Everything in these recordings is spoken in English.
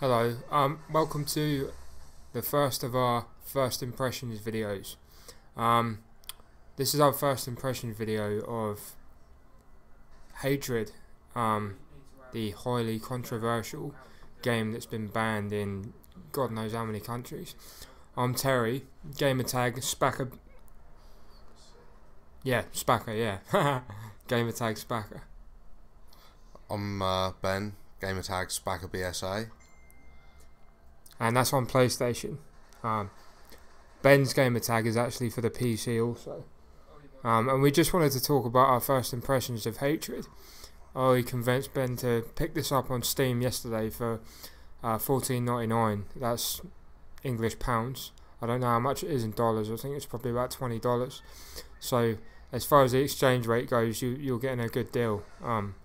Hello, welcome to the first of our first impressions videos. This is our first impression video of Hatred, the highly controversial game that's been banned in God knows how many countries. I'm Terry, gamertag Spacker. Yeah, Spacker, yeah. Gamertag Spacker. I'm Ben, gamertag Spacker BSA. And that's on PlayStation. Ben's gamertag is actually for the PC also. And we just wanted to talk about our first impressions of Hatred. I convinced Ben to pick this up on Steam yesterday for $14.99. That's English pounds. I don't know how much it is in dollars. I think it's probably about $20. So as far as the exchange rate goes, you're getting a good deal.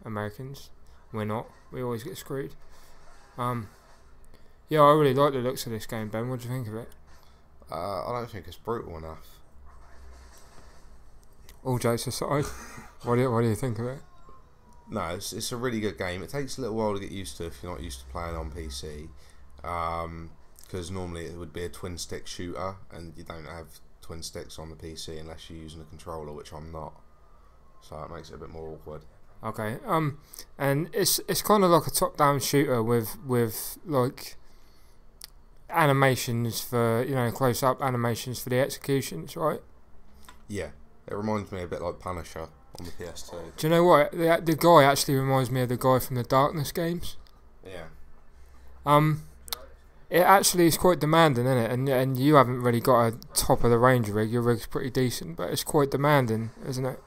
Americans, we're not. We always get screwed. Yeah, I really like the looks of this game, Ben. What do you think of it? I don't think it's brutal enough. All jokes aside, what do you think of it? No, it's a really good game. It takes a little while to get used to if you're not used to playing on PC. Because normally it would be a twin stick shooter, and you don't have twin sticks on the PC unless you're using a controller, which I'm not. So it makes it a bit more awkward. Okay. And it's kind of like a top-down shooter with like animations for, you know, close-up animations for the executions, right? Yeah, it reminds me a bit like Punisher on the PS2. Do you know what? The guy actually reminds me of the guy from the Darkness games. Yeah. It actually is quite demanding, isn't it? And you haven't really got a top-of-the-range rig. Your rig's pretty decent, but it's quite demanding, isn't it?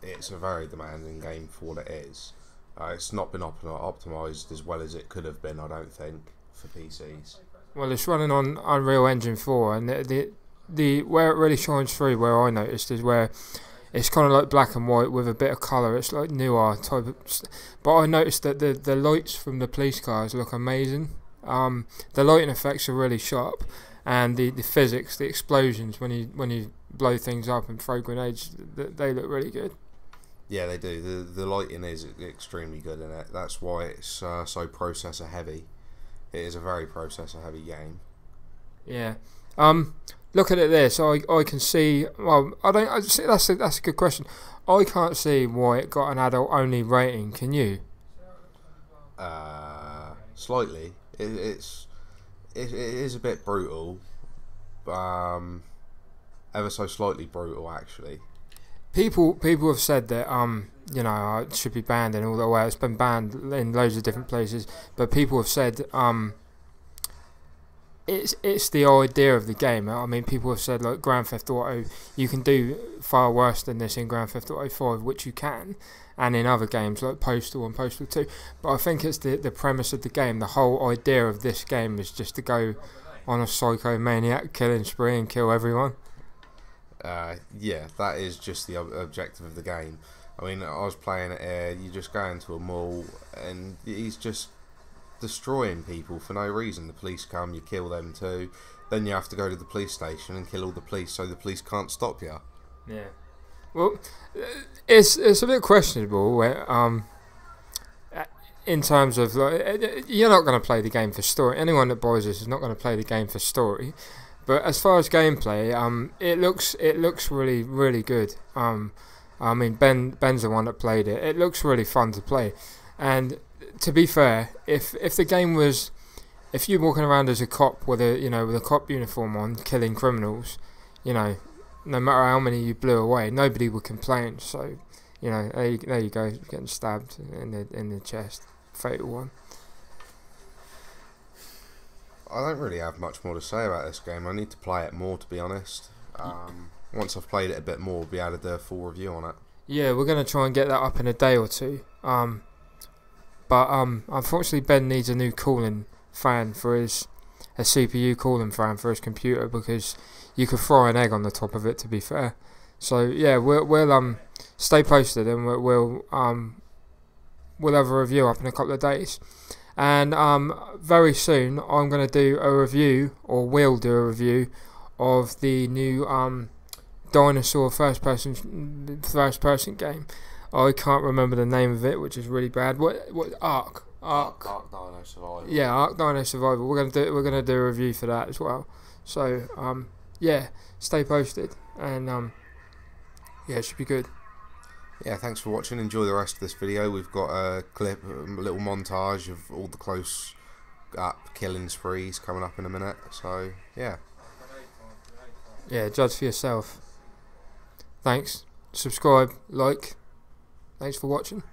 It's a very demanding game for what it is. It's not been optimised as well as it could have been, I don't think, for PCs. Well, it's running on Unreal Engine 4, and the where it really shines through, where I noticed, is where it's kind of like black and white with a bit of colour. It's like noir type of. But I noticed that the lights from the police cars look amazing. The lighting effects are really sharp, and the physics, the explosions when you blow things up and throw grenades, they look really good. Yeah, they do. The lighting is extremely good in it. That's why it's so processor heavy. It is a very processor heavy game. Yeah. Looking at this, I can see. Well, I see. That's a good question. I can't see why it got an adult only rating. Can you? Slightly. It is a bit brutal. Ever so slightly brutal, actually. People have said that you know, it should be banned and all that way. It's been banned in loads of different places, but people have said it's the idea of the game. I mean, people have said like Grand Theft Auto, you can do far worse than this in Grand Theft Auto 5, which you can, and in other games like Postal and Postal 2. But I think it's the premise of the game. The whole idea of this game is just to go on a psychomaniac killing spree and kill everyone. Yeah, that is just the objective of the game. I mean, I was playing it here, you just go into a mall and he's just destroying people for no reason. The police come, you kill them too, then you have to go to the police station and kill all the police so the police can't stop you. Yeah. Well, it's a bit questionable where, in terms of, like, you're not going to play the game for story. Anyone that buys this is not going to play the game for story. But as far as gameplay, it looks really, really good. I mean, Ben's the one that played it. It looks really fun to play. And to be fair, if the game was, if you're walking around as a cop with a cop uniform on, killing criminals, you know, no matter how many you blew away, nobody would complain. So, you know, there you go, getting stabbed in the chest, fatal one. I don't really have much more to say about this game. I need to play it more, to be honest. Once I've played it a bit more, we'll be able to do a full review on it. Yeah, we're going to try and get that up in a day or two. But unfortunately, Ben needs a new cooling fan for a CPU cooling fan for his computer, because you could fry an egg on the top of it, to be fair. So yeah, we'll stay posted, and we'll have a review up in a couple of days. And very soon I'm going to do a review, or will do a review, of the new dinosaur first person game. I can't remember the name of it, which is really bad. What Ark? Ark. Ark Dino Survival. Yeah, Ark Dino Survival. We're gonna do a review for that as well. So yeah, stay posted, and yeah, it should be good. Yeah, thanks for watching. Enjoy the rest of this video. We've got a clip, a little montage of all the close up killing sprees coming up in a minute. So yeah. Yeah, judge for yourself. Thanks. Subscribe, like. Thanks for watching.